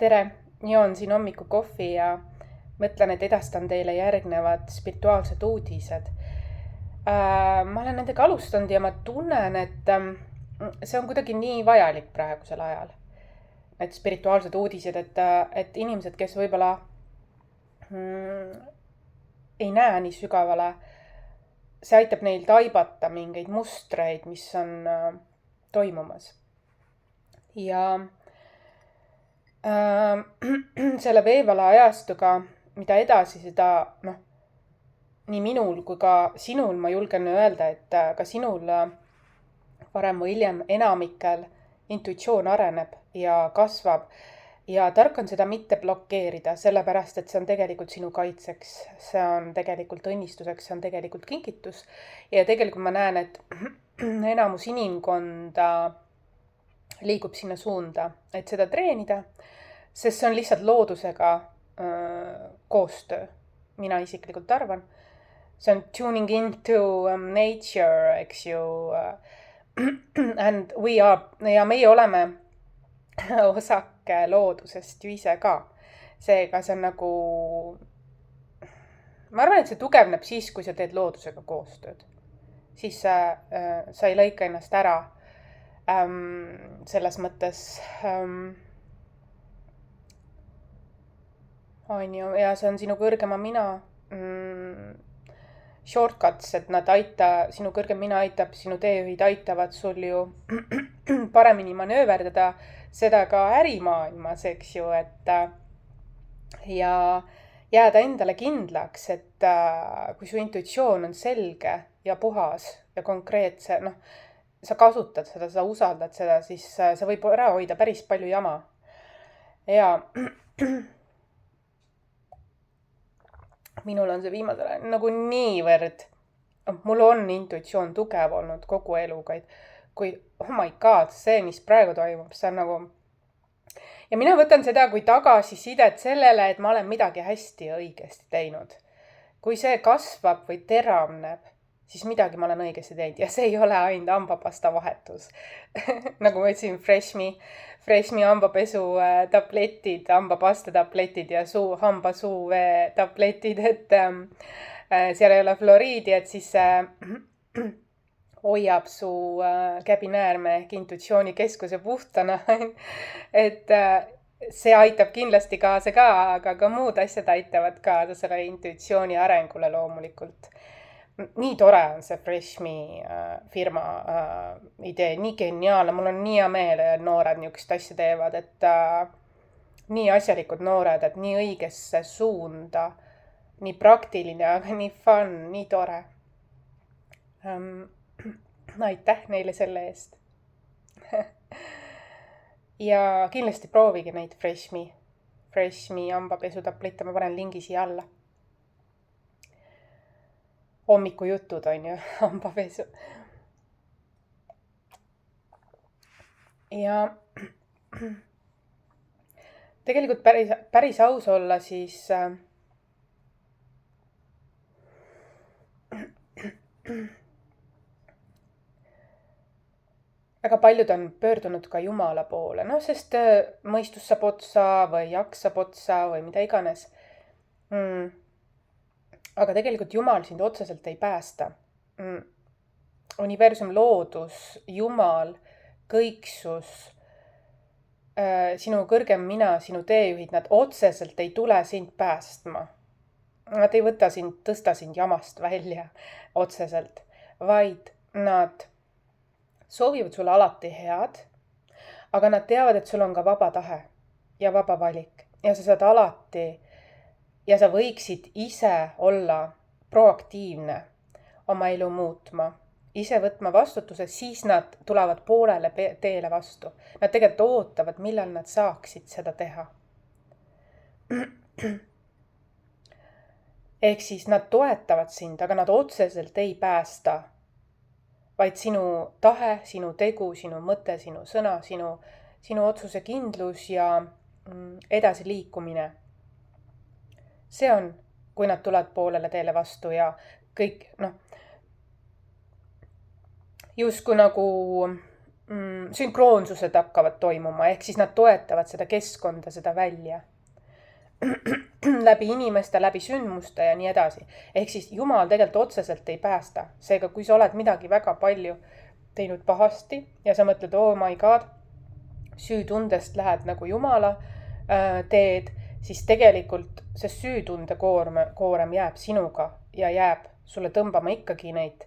tere, joon siin hommikukohvi ja mõtlen, et edastan teile järgnevad spirituaalsed uudised. Ma olen nendega alustanud ja ma tunnen, et see on kuidagi nii vajalik praegusel ajal. Need spirituaalsed uudised, et inimesed, kes võib-olla ei näe nii sügavale, see aitab neil taibata mingeid mustreid, mis on toimumas. Ja selle veevala ajastuga, mida edasi, seda nii minul kui ka sinul, ma julgen öelda, et ka sinul varem või hiljem enamikel intuitsioon areneb ja kasvab ja tark on seda mitte blokeerida, sellepärast et see on tegelikult sinu kaitseks, see on tegelikult õnnistuseks, see on tegelikult kingitus ja tegelikult ma näen, et enamus inimkonda liigub sinna suunda, et seda treenida, sest see on lihtsalt loodusega koostöö, mina isiklikult arvan. See on tuning into nature, eks ju, and we are, ja meie oleme osake loodusest ju ise ka. Seega see on nagu, ma arvan, et see tugevneb siis, kui sa teed loodusega koostööd. Siis sa ei lõika ennast ära selles mõttes on ju, ja see on sinu kõrgema mina shortcuts, et nad sinu kõrgem mina aitab, sinu teejuhid aitavad sul ju paremini manööverdada seda ka ärimaailmas, eks ju, et ja jääda endale kindlaks, et kui su intuitsioon on selge ja puhas ja konkreetse, sa kasutad seda, sa usaldad seda, siis sa võib ära hoida päris palju jama. Ja minul on see viimasel ajal nagu niivõrd, mul on intuitsioon tugev olnud kogu eluga, kui oh my god, see, mis praegu toimub, see on nagu, ja mina võtan seda kui tagasisidet sellele, et ma olen midagi hästi ja õigesti teinud. Kui see kasvab või teravneb, siis midagi ma olen õigesti teinud ja see ei ole ainult hambapasta vahetus. Nagu ma ütlesin, Freshmi hambapesu tabletid, hambapasta tabletid ja hambasuuvee tabletid, et seal ei ole fluoriidi, et siis hoiab su käbinäärme ehk intuitsioonikeskuse puhtana. Et see aitab kindlasti kaasa ka, aga ka muud asjad aitavad kaasa selle intuitsiooni arengule loomulikult. Nii tore on see Freshmi firma idee, nii geniaalne, mul on nii hea meel, et noored niisugust asja teevad, et nii asjalikud noored, et nii õigesse suunda, nii praktiline, aga nii fun, nii tore. Aitäh neile selle eest. Ja kindlasti proovige neid Freshmi hambapesutablette, ma panen lingi siia alla. Hommikujutud on ju, hambapesu. Ja tegelikult päris aus olla, siis väga paljud on pöördunud ka Jumala poole, sest mõistus saab otsa või jaks saab otsa või mida iganes. Aga tegelikult Jumal sind otseselt ei päästa. Universum, loodus, Jumal, kõiksus, sinu kõrgem mina, sinu teejuhid, nad otseselt ei tule sind päästma. Nad ei tõsta sind jamast välja otseselt, vaid nad soovivad sulle alati head, aga nad teavad, et sul on ka vaba tahe ja vaba valik ja sa saad alati ja sa võiksid ise olla proaktiivne oma elu muutma, ise võtma vastutuse, siis nad tulevad poolele teele vastu. Nad tegelikult ootavad, millal nad saaksid seda teha. Ehk siis nad toetavad sind, aga nad otseselt ei päästa, vaid sinu tahe, sinu tegu, sinu mõte, sinu sõna, sinu otsuse kindlus ja edasi liikumine. See on, kui nad tulevad poolele teele vastu ja kõik, justkui nagu sünkroonsused hakkavad toimuma, ehk siis nad toetavad seda keskkonda, seda välja. läbi inimeste, läbi sündmuste ja nii edasi. Ehk siis Jumal tegelikult otseselt ei päästa. Seega, kui sa oled midagi väga palju teinud pahasti ja sa mõtled, oh my god, süütundest lähed nagu Jumala teed, siis tegelikult see süütunde koorem jääb sinuga ja jääb sulle tõmbama ikkagi neid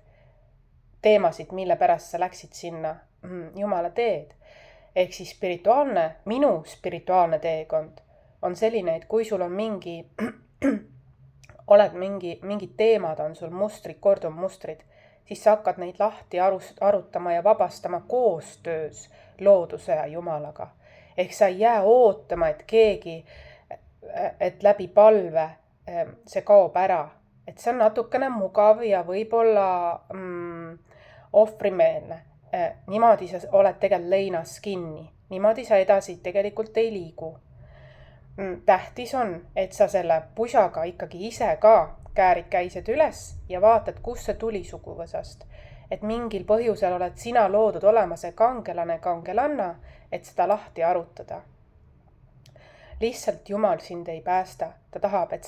teemasid, mille pärast sa läksid sinna Jumala teed. Ehk siis minu spirituaalne teekond on selline, et kui sul on mingid teemad, on sul mustrid, korduvmustrid, siis sa hakkad neid lahti arutama ja vabastama koostöös looduse ja Jumalaga. Ehk sa ei jää ootama, et läbi palve see kaob ära. Et see on natukene mugav ja võib-olla ohvrimeelne. Niimoodi sa oled tegelikult leinas kinni. Niimoodi sa edasi tegelikult ei liigu. Tähtis on, et sa selle pusaga ikkagi ise ka käärid käised üles ja vaatad, kus see tuli suguvõsast. Et mingil põhjusel oled sina loodud olema see kangelanna, et seda lahti arutada. Lihtsalt Jumal sind ei päästa. Ta tahab, et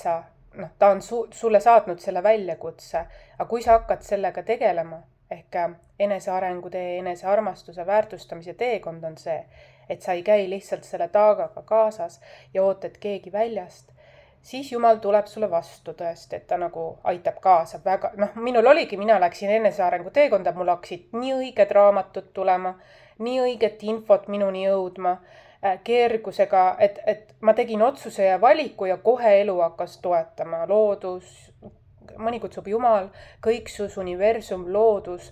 ta on sulle saatnud selle väljakutse, aga kui sa hakkad sellega tegelema, ehk enesearengu tee, enesearmastuse väärtustamise teekond on see, et sa ei käi lihtsalt selle taagaga kaasas ja ootad keegi väljast, siis Jumal tuleb sulle vastu tõesti, et ta nagu aitab kaasa väga. Minul oligi, mina läksin enesearengu teekonda, mul hakkasid nii õiged raamatud tulema, nii õiget infot minuni jõudma, keergusega, et ma tegin otsuse ja valiku ja kohe elu hakkas toetama. Loodus, mõni kutsub Jumal, kõiksus, universum, loodus,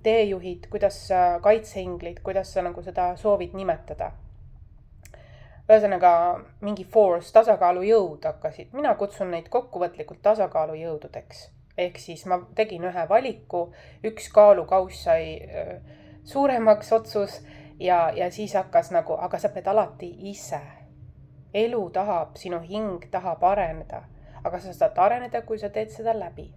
teejuhid, kuidas kaitseinglid, kuidas sa nagu seda soovid nimetada. Ühesõnaga mingi force, tasakaalujõud hakkasid. Mina kutsun neid kokkuvõtlikult tasakaalujõududeks. Ehk siis ma tegin ühe valiku, üks kaalukauss sai suuremaks otsus ja siis hakkas nagu, aga sa pead alati ise. Elu tahab, sinu hing tahab areneda, aga sa saad areneda, kui sa teed seda läbi.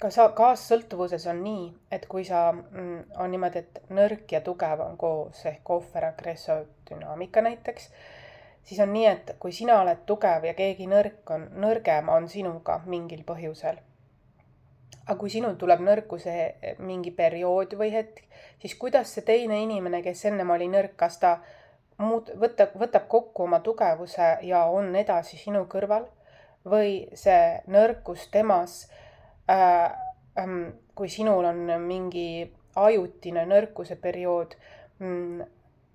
Ka kaassõltuvuses on nii, et kui sa on niimoodi, et nõrk ja tugev on koos, ehk ohver-agressor dünaamika näiteks, siis on nii, et kui sina oled tugev ja keegi nõrgem on sinuga mingil põhjusel. Aga kui sinul tuleb nõrkuse mingi periood või hetk, siis kuidas see teine inimene, kes ennem oli nõrk, kas ta võtab kokku oma tugevuse ja on edasi sinu kõrval või see nõrkus temas, kui sinul on mingi ajutine nõrkuse periood,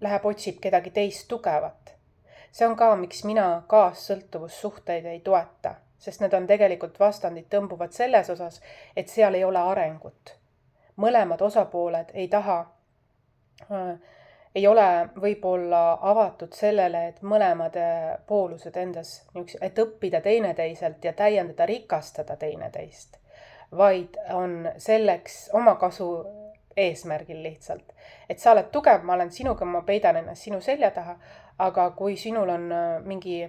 läheb otsib kedagi teist tugevat. See on ka, miks mina kaassõltuvussuhteid ei toeta, sest need on tegelikult vastandid tõmbuvad selles osas, et seal ei ole arengut. Mõlemad osapooled ei ole võib-olla avatud sellele, et mõlemad poolused endas, et õppida teineteiselt ja täiendada, rikastada teineteist, vaid on selleks oma kasu eesmärgil lihtsalt. Et sa oled tugev, ma olen sinuga, ma peidan ennast sinu selja taha, aga kui sinul on mingi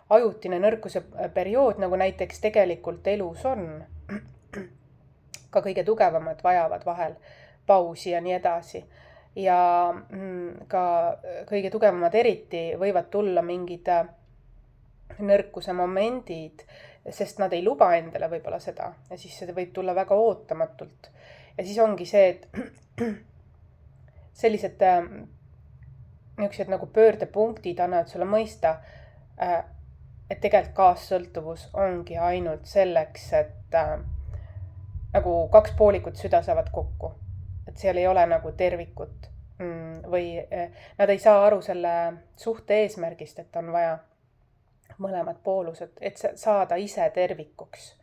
ajutine nõrkuse periood, nagu näiteks tegelikult elus on, ka kõige tugevamad vajavad vahel pausi ja nii edasi. Ja ka kõige tugevamad eriti võivad tulla mingid nõrkuse momendid, sest nad ei luba endale võib-olla seda ja siis see võib tulla väga ootamatult. Ja siis ongi see, et sellised niisugused nagu pöördepunktid annavad sulle mõista, et tegelikult kaassõltuvus ongi ainult selleks, et nagu kaks poolikut süda saavad kokku. Et seal ei ole nagu tervikut või nad ei saa aru selle suhte eesmärgist, et on vaja mõlemad poolused, et saada ise tervikuks.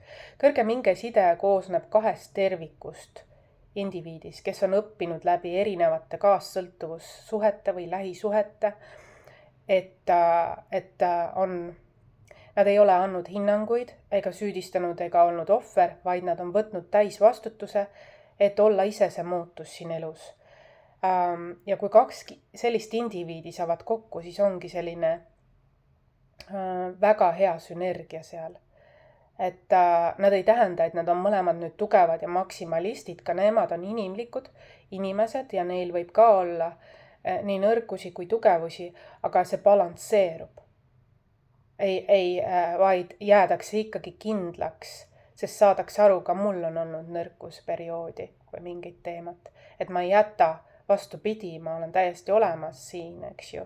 Kõrgem hingeside koosneb kahest tervikust indiviidis, kes on õppinud läbi erinevate kaassõltuvussuhete või lähisuhete, et nad ei ole andnud hinnanguid ega süüdistanud ega olnud ohver, vaid nad on võtnud täisvastutuse, et olla ise see muutus siin elus. Ja kui kaks sellist indiviidi saavad kokku, siis ongi selline väga hea sünergia seal. et nad ei tähenda, et nad on mõlemad nüüd tugevad ja maksimalistid, ka nemad on inimlikud inimesed ja neil võib ka olla nii nõrkusi kui tugevusi, aga see balansseerub. Vaid jäädakse ikkagi kindlaks, sest saadakse aru, ka mul on olnud nõrkusperioodi või mingit teemat, et ma ei jäta, vastupidi, ma olen täiesti olemas siin, eks ju.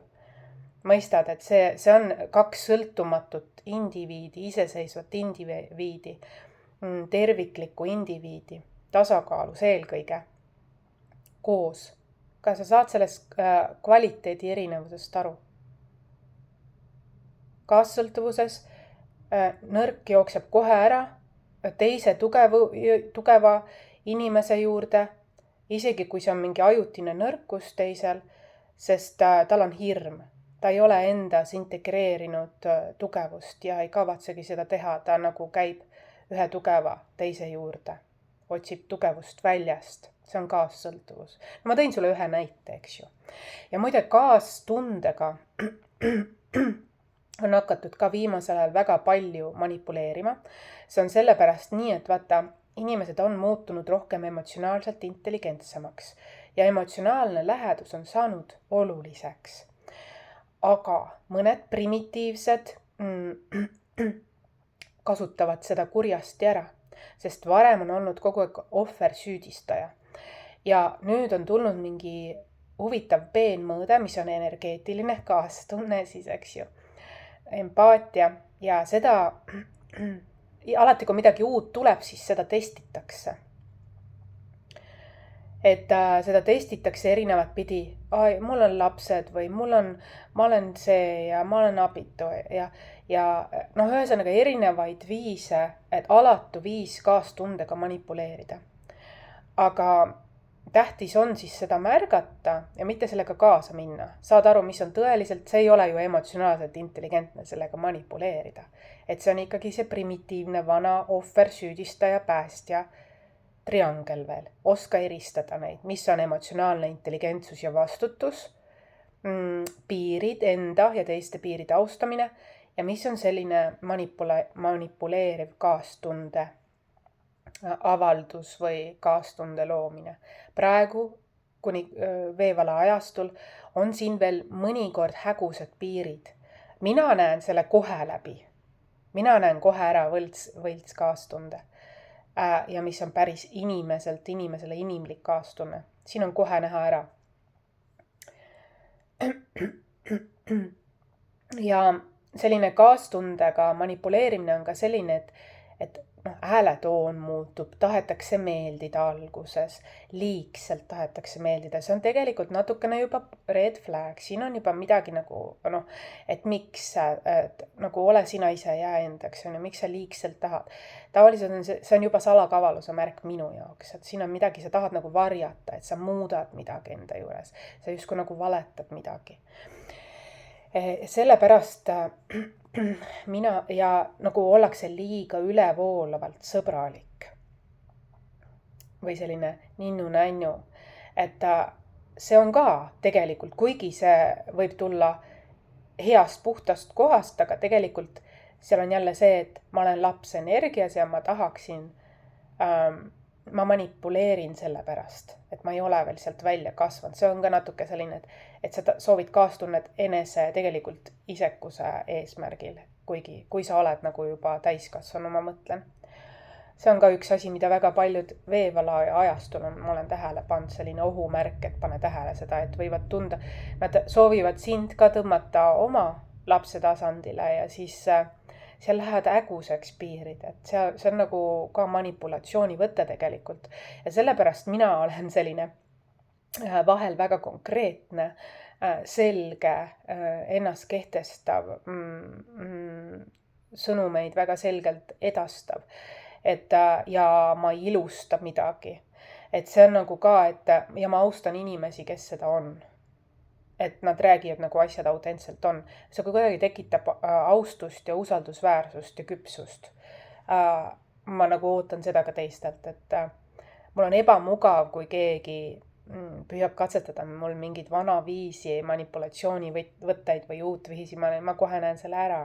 Mõistad, et see on kaks sõltumatut indiviidi, iseseisvat indiviidi, terviklikku indiviidi, tasakaalus eelkõige, koos. Ka sa saad sellest kvaliteedi erinevusest aru. Kaassõltuvuses nõrk jookseb kohe ära teise tugeva inimese juurde, isegi kui see on mingi ajutine nõrkus teisel, sest tal on hirm. Ta ei ole endas integreerinud tugevust ja ei kavatsegi seda teha. Ta nagu käib ühe tugeva teise juurde, otsib tugevust väljast. See on kaassõltuvus. No, ma tõin sulle ühe näite, eks ju. Ja muide, kaastundega on hakatud ka viimasel ajal väga palju manipuleerima. See on sellepärast nii, et vaata, inimesed on muutunud rohkem emotsionaalselt intelligentsemaks ja emotsionaalne lähedus on saanud oluliseks. Aga mõned primitiivsed kasutavad seda kurjasti ära, sest varem on olnud kogu aeg ohversüüdistaja. Ja nüüd on tulnud mingi huvitav peenmõõde, mis on energeetiline kaastunne siis, eks ju, empaatia ja seda alati, kui midagi uut tuleb, siis seda testitakse. Et seda testitakse erinevat pidi. Mul on lapsed või ma olen see ja ma olen abitu ja noh, ühesõnaga erinevaid viise, et alatu viis kaastundega manipuleerida. Aga tähtis on siis seda märgata ja mitte sellega kaasa minna. Saad aru, mis on tõeliselt, see ei ole ju emotsionaalselt intelligentne sellega manipuleerida. Et see on ikkagi see primitiivne vana ohver, süüdistaja, päästja triangel veel. Oska eristada neid, mis on emotsionaalne intelligentsus ja vastutus, piirid, enda ja teiste piiride austamine ja mis on selline manipuleeriv kaastunde avaldus või kaastunde loomine. Praegu kuni veevala ajastul on siin veel mõnikord hägused piirid. Mina näen selle kohe läbi. Mina näen kohe ära võlts kaastunde. Ja mis on päris inimesele inimlik kaastunne. Siin on kohe näha ära. Ja selline kaastundega manipuleerimine on ka selline, et hääletoon muutub, tahetakse meeldida alguses, liigselt tahetakse meeldida. See on tegelikult natukene juba red flag. Siin on juba midagi nagu, et miks nagu ole sina ise jää endaks, miks sa liigselt tahad. Tavaliselt on see on juba salakavaluse märk minu jaoks, et siin on midagi, sa tahad nagu varjata, et sa muudad midagi enda juures. Sa justkui nagu valetad midagi. Sellepärast mina ja nagu ollakse liiga ülevoolavalt sõbralik või selline ninnu-nännu, et see on ka tegelikult, kuigi see võib tulla heast puhtast kohast, aga tegelikult seal on jälle see, et ma olen laps energias ja ma tahaksin, ma manipuleerin selle pärast, et ma ei ole veel sealt välja kasvanud. See on ka natuke selline, et sa soovid kaastunnet enese tegelikult isekuse eesmärgil, kuigi kui sa oled nagu juba täiskasvanu, ma mõtlen. See on ka üks asi, mida väga paljud veevala ajastul on, ma olen tähele pannud selline ohumärk, et pane tähele seda, et võivad tunda, nad soovivad sind ka tõmmata oma lapse tasandile ja siis seal lähevad äguseks piirid, et see on nagu ka manipulatsiooni võte tegelikult. Ja sellepärast mina olen selline vahel väga konkreetne, selge, ennast kehtestav, sõnumeid väga selgelt edastav, ja ma ei ilusta midagi. Et see on nagu ka, ja ma austan inimesi, kes seda on. Et nad räägivad nagu asjad autentselt on. See kuidagi tekitab austust ja usaldusväärsust ja küpsust. Ma nagu ootan seda ka teistelt, et mul on ebamugav, kui keegi püüab katsetada mul mingid vana viisi, manipulatsiooni võtteid või uut viisi, ma kohe näen selle ära.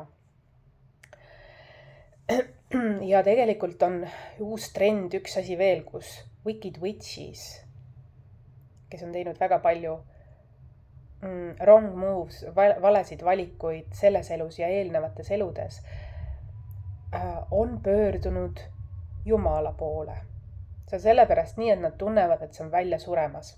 ja tegelikult on uus trend, üks asi veel, kus Wicked Witches, kes on teinud väga palju wrong moves, valesid valikuid selles elus ja eelnevates eludes, on pöördunud Jumala poole. See on sellepärast nii, et nad tunnevad, et see on välja suremas.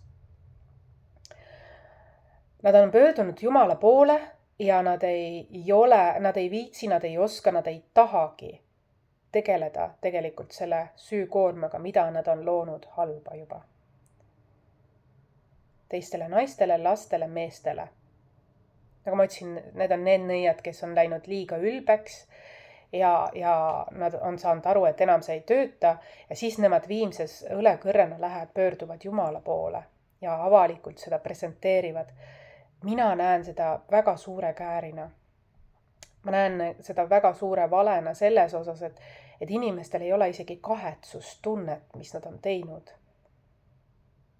Nad on pöördunud Jumala poole ja nad ei viitsi, nad ei oska, nad ei tahagi tegeleda tegelikult selle süükoormaga, mida nad on loonud halba juba. Teistele naistele, lastele, meestele. Nagu ma ütlesin, need on need nõiad, kes on läinud liiga ülbeks ja nad on saanud aru, et enam see ei tööta ja siis nemad viimses õlekõrrena pöörduvad Jumala poole ja avalikult seda presenteerivad. Mina näen seda väga suure käärina. Ma näen seda väga suure valena selles osas, et inimestel ei ole isegi kahetsustunnet, mis nad on teinud.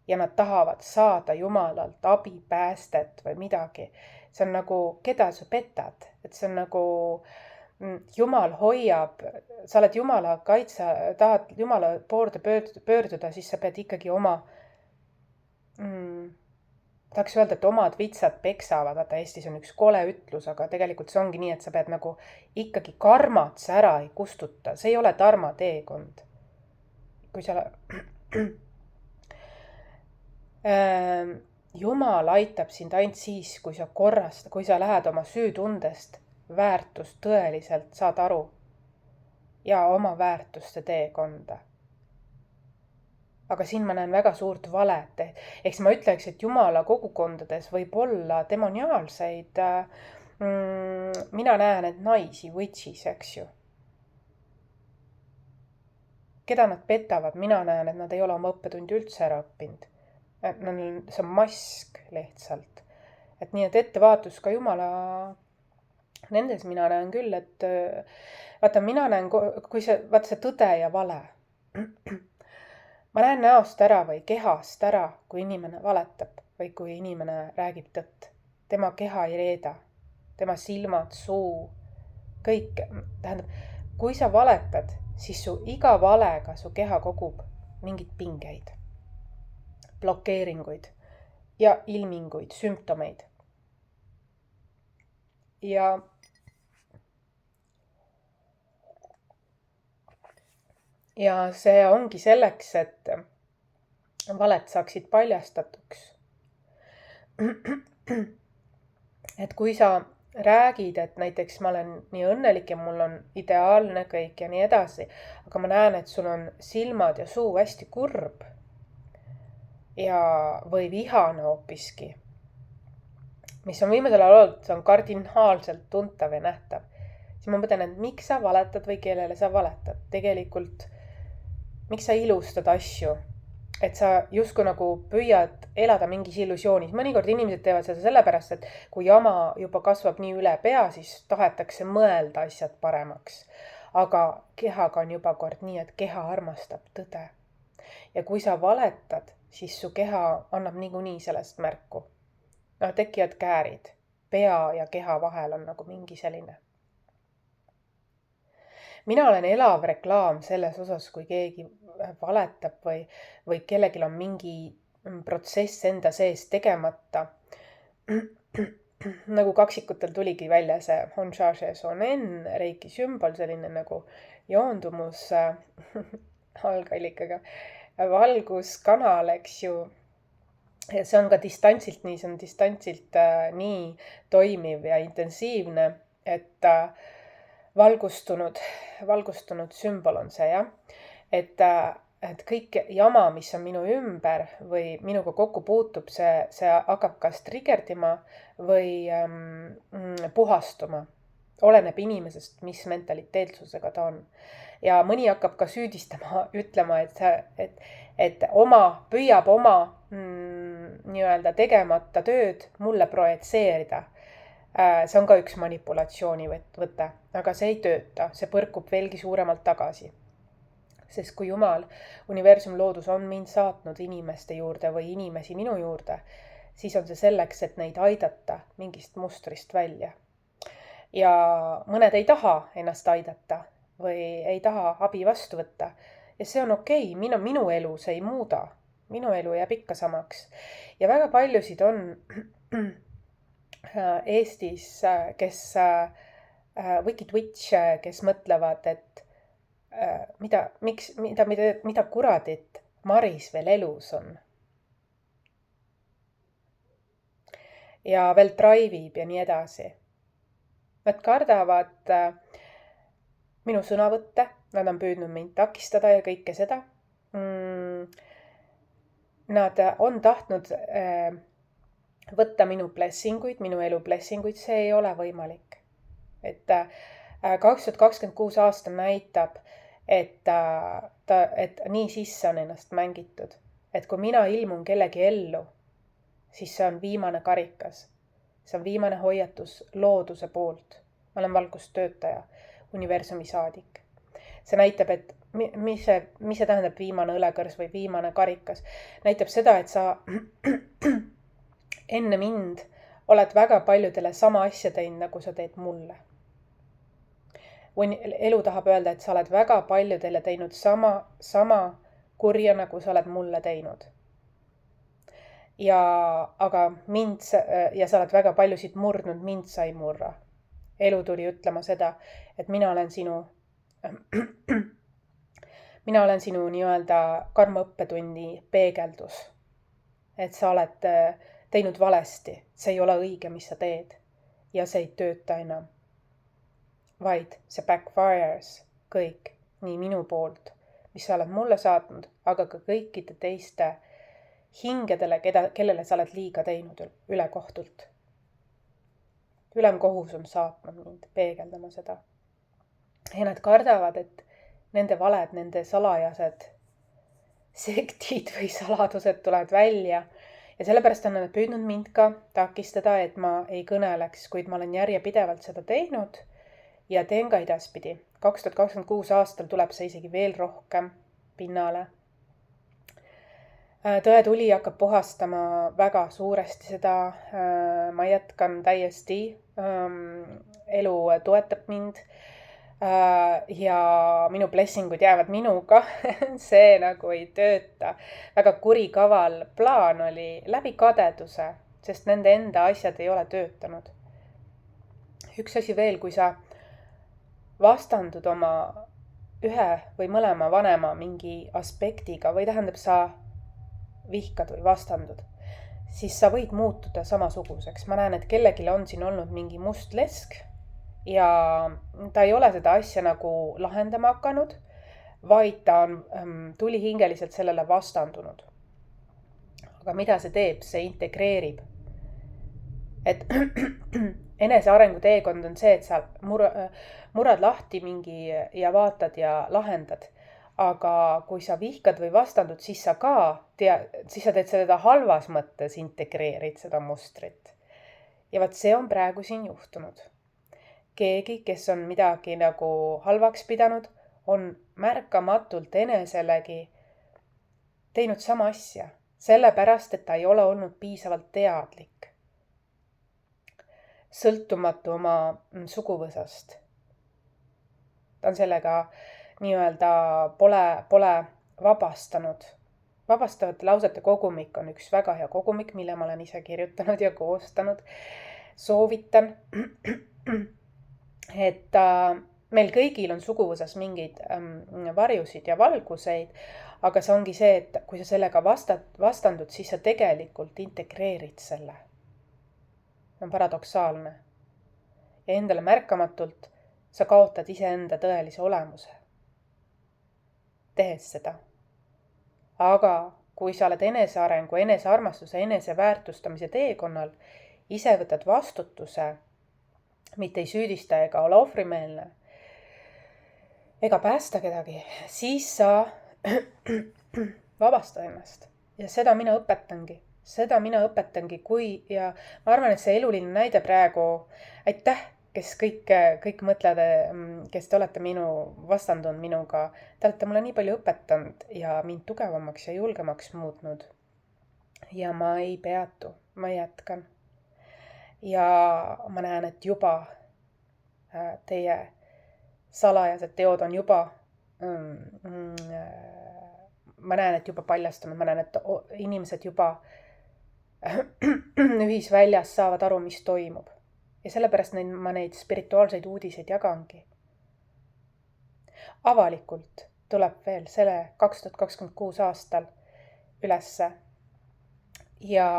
Ja nad tahavad saada Jumalalt abi, päästet või midagi. See on nagu, keda sa petad? Et see on nagu Jumal hoiab, sa oled Jumala kaitse, tahad Jumala poorde pöörduda, siis sa pead ikkagi oma tahaks öelda, et omad vitsad peksavad, vaata Eestis on üks kole ütlus, aga tegelikult see ongi nii, et sa pead nagu ikkagi karmad sa ära ei kustuta. See ei ole tarma teekond. Kui sa Jumal aitab sind ainult siis, kui sa lähed oma süütundest väärtust tõeliselt saad aru ja oma väärtuste teekonda. Aga siin ma näen väga suurt valet. Eks ma ütleks, et Jumala kogukondades võib olla demoniaalseid, mina näen, et naisi witches, eks ju. Keda nad petavad, mina näen, et nad ei ole oma õppetundi üldse ära õppinud. See on mask lihtsalt. Et nii, et ettevaatus ka Jumala nendes mina näen küll, et vaata, mina näen, kui see tõde ja vale. Ma näen näost ära või kehast ära, kui inimene valetab või kui inimene räägib tõtt. Tema keha ei reeda, tema silmad, suu, kõik. Tähendab, kui sa valetad, siis su iga valega su keha kogub mingid pingeid, blokeeringuid ja ilminguid, sümptomeid. Ja see ongi selleks, et valed saaksid paljastatuks. Et kui sa räägid, et näiteks ma olen nii õnnelik ja mul on ideaalne kõik ja nii edasi, aga ma näen, et sul on silmad ja suu hästi kurb või vihane hoopiski, mis on viimasel ajal olnud, see on kardinaalselt tuntav ja nähtav, siis ma mõtlen, et miks sa valetad või kellele sa valetad. Tegelikult miks sa ilustad asju, et sa justkui nagu püüad elada mingis illusioonis. Mõnikord inimesed teevad seda sellepärast, et kui jama juba kasvab nii üle pea, siis tahetakse mõelda asjad paremaks. Aga kehaga on juba kord nii, et keha armastab tõde. Ja kui sa valetad, siis su keha annab niikuinii sellest märku. Tekivad käärid. Pea ja keha vahel on nagu mingi selline. Mina olen elav reklaam selles osas, kui keegi valetab või kellelgi on mingi protsess enda sees tegemata. Nagu kaksikutel tuligi välja see Honshaje Sonen, reiki sümbol, selline nagu joondumus algallikaga, valguskanal, eks ju. See on ka distantsilt nii toimiv ja intensiivne, et valgustunud sümbol on see, jah. Et kõik jama, mis on minu ümber või minuga kokku puutub, see hakkab kas trigerdima või puhastuma. Oleneb inimesest, mis mentaliteetsusega ta on. Ja mõni hakkab ka süüdistama, ütlema, et püüab oma nii-öelda tegemata tööd mulle projitseerida. See on ka üks manipulatsiooni võte, aga see ei tööta, see põrkub veelgi suuremalt tagasi. Sest kui Jumal, universum, loodus on mind saatnud inimeste juurde või inimesi minu juurde, siis on see selleks, et neid aidata mingist mustrist välja. Ja mõned ei taha ennast aidata või ei taha abi vastu võtta. Ja see on okei, minu elu see ei muuda. Minu elu jääb ikka samaks. Ja väga paljusid on Eestis, kes Wicked Witch, kes mõtlevad, et mida kuradit Maris veel elus on. Ja veel drive'ib ja nii edasi. Nad kardavad minu sõnavõtte, nad on püüdnud mind takistada ja kõike seda. Nad on tahtnud võtta minu blessinguid, minu elu blessinguid, see ei ole võimalik. Et 2026 aasta näitab, et nii sisse on ennast mängitud. Et kui mina ilmun kellegi ellu, siis see on viimane karikas. See on viimane hoiatus looduse poolt. Ma olen valgustöötaja, universumi saadik. See näitab, et mis see tähendab viimane õlekõrs või viimane karikas. Näitab seda, et sa enne mind oled väga paljudele sama asja teinud, nagu sa teed mulle. Elu tahab öelda, et sa oled väga paljudele teinud sama kurja, nagu sa oled mulle teinud. Aga sa oled väga paljusid murdnud, mind sa ei murra. Elu tuli ütlema seda, et mina olen sinu nii-öelda karmaõppetunni peegeldus. Et sa oled teinud valesti. See ei ole õige, mis sa teed. Ja see ei tööta enam. Vaid see backfires kõik nii minu poolt, mis sa oled mulle saatnud, aga ka kõikide teiste hingedele, kellele sa oled liiga teinud ülekohtult. Ülemkohus on saatnud mind peegeldama seda. Ja nad kardavad, et nende valed, nende salajased sektid või saladused tulevad välja. Ja sellepärast on nad püüdnud mind ka takistada, et ma ei kõneleks, kuid ma olen järjepidevalt seda teinud ja teen ka edaspidi. 2026 aastal tuleb see isegi veel rohkem pinnale. Tõe tuli hakkab puhastama väga suuresti seda. Ma jätkan täiesti. Elu toetab mind. Ja minu blessingud jäävad minuga. See nagu ei tööta. Väga kurikaval plaan oli läbi kadeduse, sest nende enda asjad ei ole töötanud. Üks asi veel, kui sa vastandud oma ühe või mõlema vanema mingi aspektiga või tähendab sa vihkad või vastandud, siis sa võid muutuda samasuguseks. Ma näen, et kellelgi on siin olnud mingi must lesk ja ta ei ole seda asja nagu lahendama hakanud, vaid ta on tulihingeliselt sellele vastandunud. Aga mida see teeb? See integreerib. Et enesearengu teekond on see, et sa murrad lahti mingi ja vaatad ja lahendad. Aga kui sa vihkad või vastandud, siis sa teed seda halvas mõttes, integreerid seda mustrit. Ja vaat see on praegu siin juhtunud. Keegi, kes on midagi nagu halvaks pidanud, on märkamatult eneselegi teinud sama asja. Sellepärast, et ta ei ole olnud piisavalt teadlik. Sõltumatu oma suguvõsast. Ta on sellega nii-öelda pole vabastanud. Vabastavate lausete kogumik on üks väga hea kogumik, mille ma olen ise kirjutanud ja koostanud. Soovitan, et meil kõigil on suguvõsas mingeid varjusid ja valguseid, aga see ongi see, et kui sa sellega vastandud, siis sa tegelikult integreerid selle. See on paradoksaalne. Ja endale märkamatult sa kaotad iseenda tõelise olemuse. Tehes seda. Aga kui sa oled enesearengu, enesearmastuse, eneseväärtustamise teekonnal, ise võtad vastutuse, mitte ei süüdista ega ole ohvrimeelne, ega päästa kedagi, siis sa vabastad ennast. Ja seda mina õpetangi. Ja ma arvan, et see eluline näide praegu, aitäh, kes kõik mõtlevad, kes te olete vastandunud minuga. Te olete mulle nii palju õpetanud ja mind tugevamaks ja julgemaks muutnud. Ja ma ei peatu, ma jätkan. Ja ma näen, et juba teie salajased teod on juba, ma näen, et juba paljastunud, ma näen, et inimesed juba ühisväljas saavad aru, mis toimub. Ja sellepärast ma neid spirituaalseid uudiseid jagangi. Avalikult tuleb veel selle 2026 aastal ülesse ja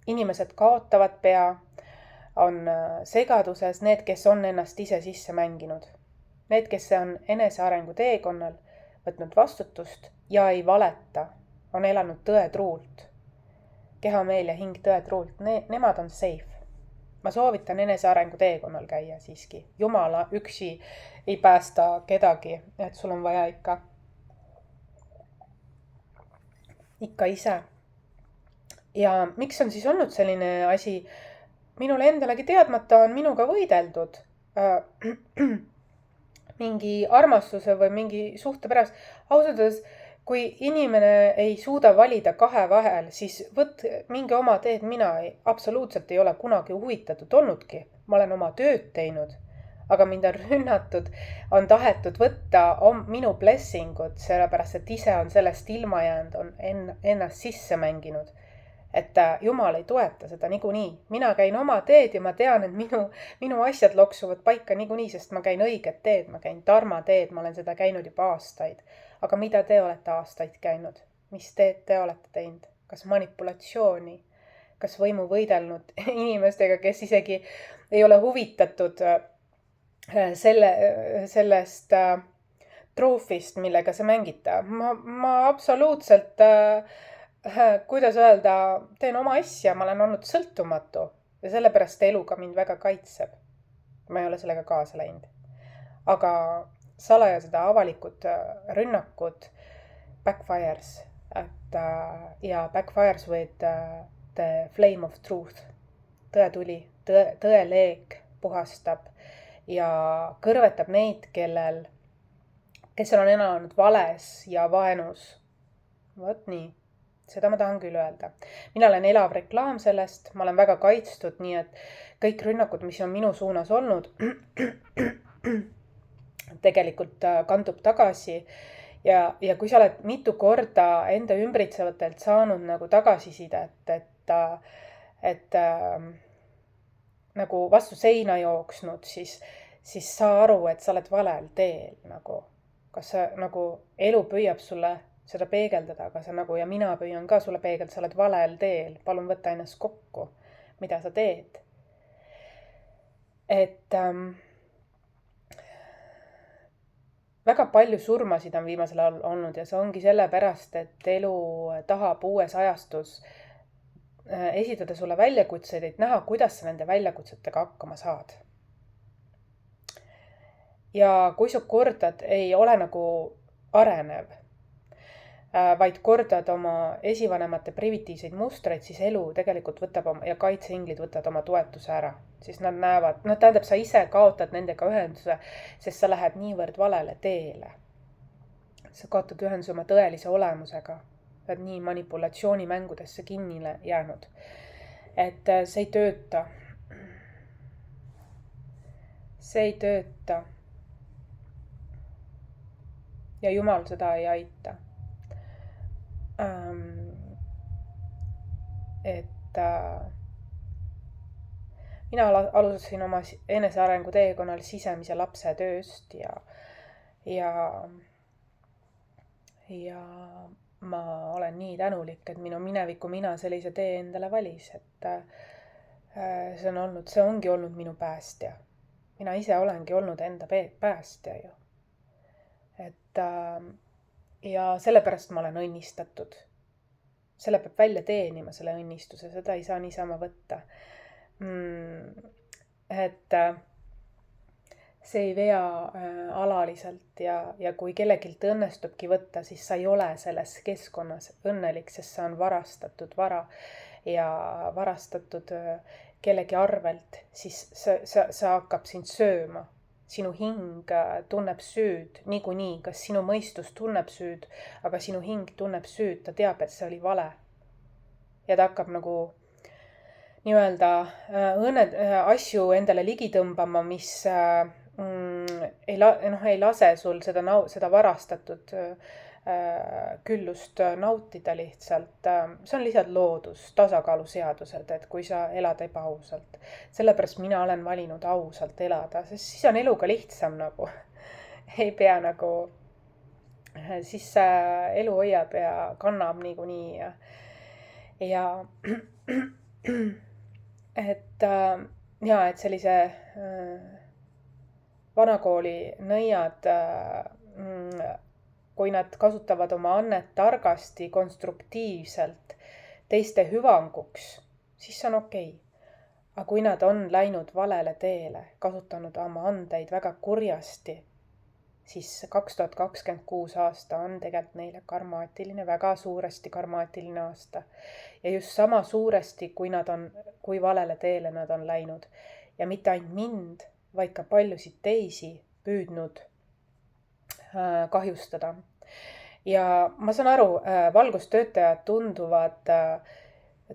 inimesed kaotavad pea, on segaduses need, kes on ennast ise sisse mänginud. Need, kes on enesearengu teekonnal võtnud vastutust ja ei valeta, on elanud tõetruult. Keha, meel ja hing tõetruult, nemad on safe. Ma soovitan enesearengu teekonnal käia siiski. Jumala üksi ei päästa kedagi, et sul on vaja ikka ise. Ja miks on siis olnud selline asi? Minule endalegi teadmata on minuga võideldud mingi armastuse või mingi suhte pärast. Ausalt öeldes, kui inimene ei suuda valida kahe vahel, siis mingi oma teed. Mina absoluutselt ei ole kunagi huvitatud olnudki. Ma olen oma tööd teinud, aga mind on rünnatud, on tahetud võtta minu blessingud, sellepärast et ise on sellest ilma jäänud, on ennast sisse mänginud. Et Jumal ei toeta seda niikuinii. Mina käin oma teed ja ma tean, et minu asjad loksuvad paika niikuinii, sest ma käin õiget teed, ma käin dharma teed, ma olen seda käinud juba aastaid. Aga mida te olete aastaid käinud? Mis teed te olete teinud? Kas manipulatsiooni? Kas võimu võidelnud inimestega, kes isegi ei ole huvitatud sellest troofist, millega see mängita? Ma absoluutselt... kuidas öelda, teen oma asja, ma olen olnud sõltumatu ja sellepärast elu ka mind väga kaitseb. Ma ei ole sellega kaasa läinud. Aga salajased avalikud rünnakud backfires ja backfires with the flame of truth. Tõetuli, tõeleek puhastab ja kõrvetab neid, kes on elanud vales ja vaenus. Vot nii. Seda ma tahan küll öelda. Mina olen elav reklaam sellest, ma olen väga kaitstud, nii et kõik rünnakud, mis on minu suunas olnud, tegelikult kandub tagasi. Ja kui sa oled mitu korda enda ümbritsevatelt saanud nagu tagasisidet, et nagu vastu seina jooksnud, siis saa aru, et sa oled valel teel. Kas nagu elu püüab sulle seda peegeldada, aga sa nagu, ja mina püüan ka sulle peegeldada, sa oled valel teel, palun võtta ennast kokku, mida sa teed. Et väga palju surmasid on viimasel ajal olnud ja see ongi sellepärast, et elu tahab uues ajastus esitada sulle väljakutseid, et näha, kuidas sa nende väljakutsetega hakkama saad. Ja kui su kordad ei ole nagu arenev, vaid kordad oma esivanemate primitiivseid mustreid, siis elu tegelikult võtab ja kaitseinglid võtavad oma toetuse ära. Siis nad näevad, tähendab, sa ise kaotad nendega ühenduse, sest sa lähed niivõrd valele teele. Sa kaotad ühenduse oma tõelise olemusega. Sa oled nii manipulatsioonimängudesse kinni jäänud. Et see ei tööta. See ei tööta. Ja Jumal seda ei aita. Mina alustasin oma enesearengu teekonnal sisemise lapse tööst ja ma olen nii tänulik, et minu mineviku mina sellise tee endale valis, et see ongi olnud minu päästja. Mina ise olengi olnud enda päästja ju. Ja sellepärast ma olen õnnistatud. Selle peab välja teenima, selle õnnistuse, seda ei saa niisama võtta. Et see ei vea alaliselt ja kui kellegilt õnnestubki võtta, siis sa ei ole selles keskkonnas õnnelik, sest see on varastatud vara ja varastatud kellegi arvelt, siis see hakkab sind sööma. Sinu hing tunneb süüd niikuinii, kas sinu mõistus tunneb süüd, aga sinu hing tunneb süüd, ta teab, et see oli vale. Ja ta hakkab nagu nii-öelda asju endale ligi tõmbama, mis ei lase sul seda varastatud küllust nautida lihtsalt. See on lihtsalt loodus, tasakaaluseadused, et kui sa elad ebaausalt. Sellepärast mina olen valinud ausalt elada, sest siis on eluga lihtsam nagu. Ei pea nagu, siis elu hoiab ja kannab niikuinii ja et et sellise vanakooli nõiad, kui nad kasutavad oma annet targasti, konstruktiivselt, teiste hüvanguks, siis see on okei. Aga kui nad on läinud valele teele, kasutanud oma andeid väga kurjasti, siis 2026 aasta on tegelikult neile karmaatiline, väga suuresti karmaatiline aasta. Ja just sama suuresti, kui valele teele nad on läinud. Ja mitte ainult mind, vaid ka paljusid teisi püüdnud kahjustada. Ja ma saan aru, valgustöötajad tunduvad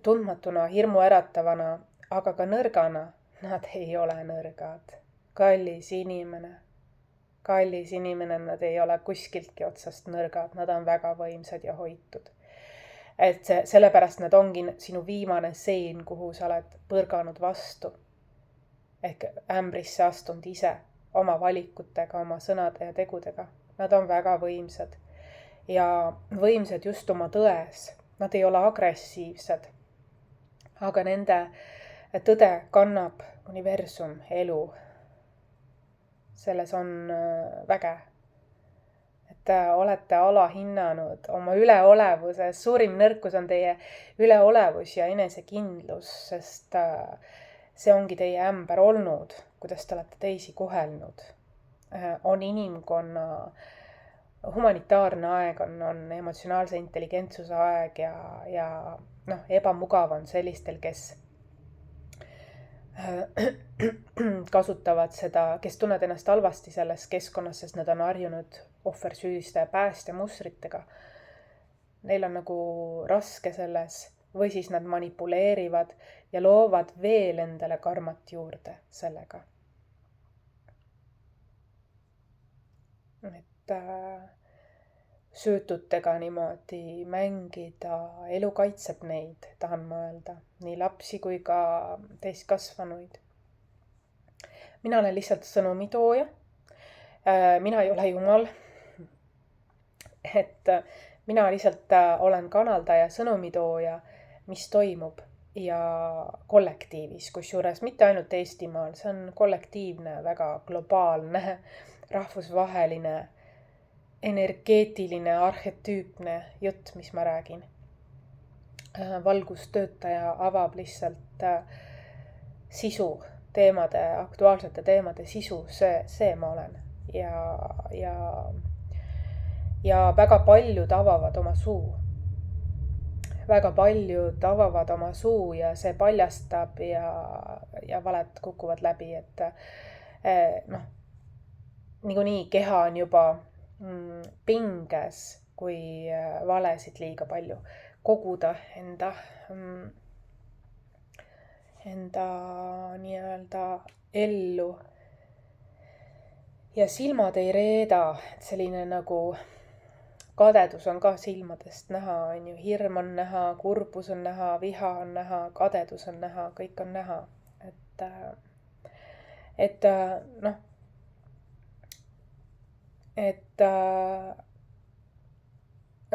tundmatuna, hirmuäratavana, aga ka nõrgana. Nad ei ole nõrgad. Kallis inimene, nad ei ole kuskiltki otsast nõrgad. Nad on väga võimsad ja hoitud. Et sellepärast nad ongi sinu viimane sein, kuhu sa oled põrganud vastu. Ehk ämbrisse astunud ise oma valikutega, oma sõnade ja tegudega. Nad on väga võimsad ja võimsad just oma tões. Nad ei ole agressiivsed, aga nende tõde kannab universum, elu. Selles on väge. Et olete alahinnanud oma üleolevuse. Suurim nõrkus on teie üleolevus ja enesekindlus, sest see ongi teie ämber olnud, kuidas te olete teisi kohelnud. On inimkonna humanitaarne aeg, on emotsionaalse intelligentsuse aeg ja ebamugav on sellistel, kes kasutavad seda, kes tunnevad ennast halvasti selles keskkonnas, sest nad on harjunud ohversüüdiste päästja mustritega. Neil on nagu raske selles või siis nad manipuleerivad ja loovad veel endale karmat juurde sellega. Et süütutega niimoodi mängida, elu kaitseb neid, tahan ma öelda, nii lapsi kui ka täiskasvanuid. Mina olen lihtsalt sõnumitooja. Mina ei ole jumal. Et mina lihtsalt olen kanaldaja, sõnumitooja, mis toimub ja kollektiivis, kusjuures mitte ainult Eestimaal, see on kollektiivne, väga globaalne, rahvusvaheline, energeetiline, arhetüüpne jutt, mis ma räägin. Valgustöötaja avab lihtsalt sisu, aktuaalsete teemade sisu, see ma olen. Ja väga paljud avavad oma suu. Väga paljud avavad oma suu ja see paljastab ja valed kukuvad läbi, et niikuinii keha on juba pinges, kui valesid liiga palju koguda enda nii-öelda ellu. Ja silmad ei reeda, selline nagu kadedus on ka silmadest näha, on ju, hirm on näha, kurbus on näha, viha on näha, kadedus on näha, kõik on näha.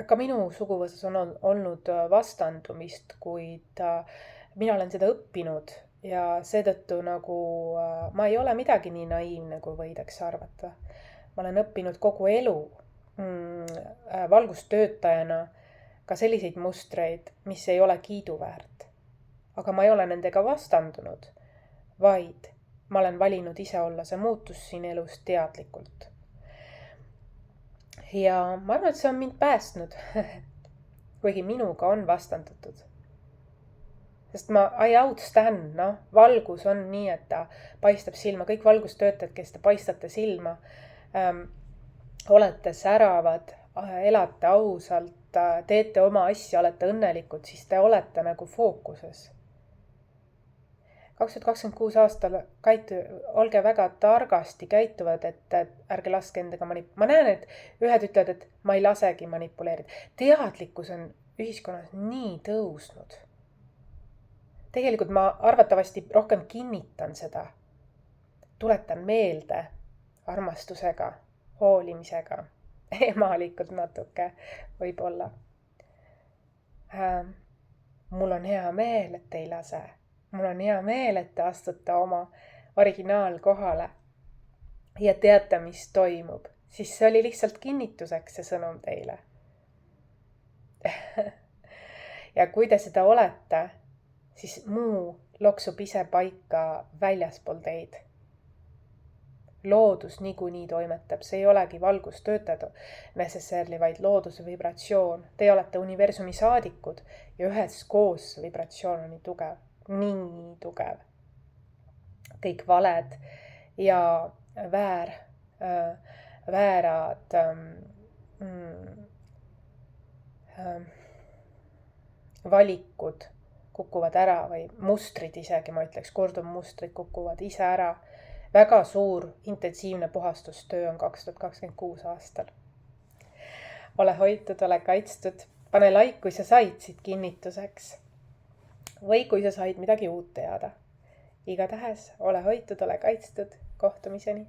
Ka minu suguvõsas on olnud vastandumist, kuid mina olen seda õppinud ja seetõttu nagu ma ei ole midagi nii naiivne, kui võidakse arvata. Ma olen õppinud kogu elu valgustöötajana ka selliseid mustreid, mis ei ole kiiduväärt. Aga ma ei ole nendega vastandunud, vaid ma olen valinud ise olla see muutus siin elus teadlikult. Ja ma arvan, et see on mind päästnud, kuigi minuga on vastandatud. Sest I outstand, valgus on nii, et ta paistab silma. Kõik valgustöötajad, kes te paistate silma, olete säravad, elate ausalt, teete oma asja, olete õnnelikud, siis te olete nagu fookuses. 2026 aastal olge väga targasti käituvad, et ärge laske endaga ma näen, et ühed ütlevad, et ma ei lasegi manipuleerida. Teadlikkus on ühiskonnas nii tõusnud. Tegelikult ma arvatavasti rohkem kinnitan seda. Tuletan meelde armastusega, hoolimisega, emalikult natuke võib-olla. Mul on hea meel, et ei lase. Mul on hea meel, et te astute oma originaalkohale ja teate, mis toimub. Siis see oli lihtsalt kinnituseks see sõnum teile. Ja kui te seda olete, siis muu loksub ise paika väljaspool teid. Loodus niikuinii toimetab, see ei olegi valgustöötajad necessarily, vaid looduse vibratsioon. Te olete universumi saadikud ja üheskoos vibratsioon on nii tugev. Kõik valed ja väärad valikud kukuvad ära või mustrid isegi, ma ütleks, korduvmustrid kukuvad ise ära. Väga suur intensiivne puhastustöö on 2026 aastal. Ole hoitud, ole kaitstud. Pane like, kui sa said siit kinnituseks. Või kui sa said midagi uut teada. Igatahes ole hoitud, ole kaitstud. Kohtumiseni.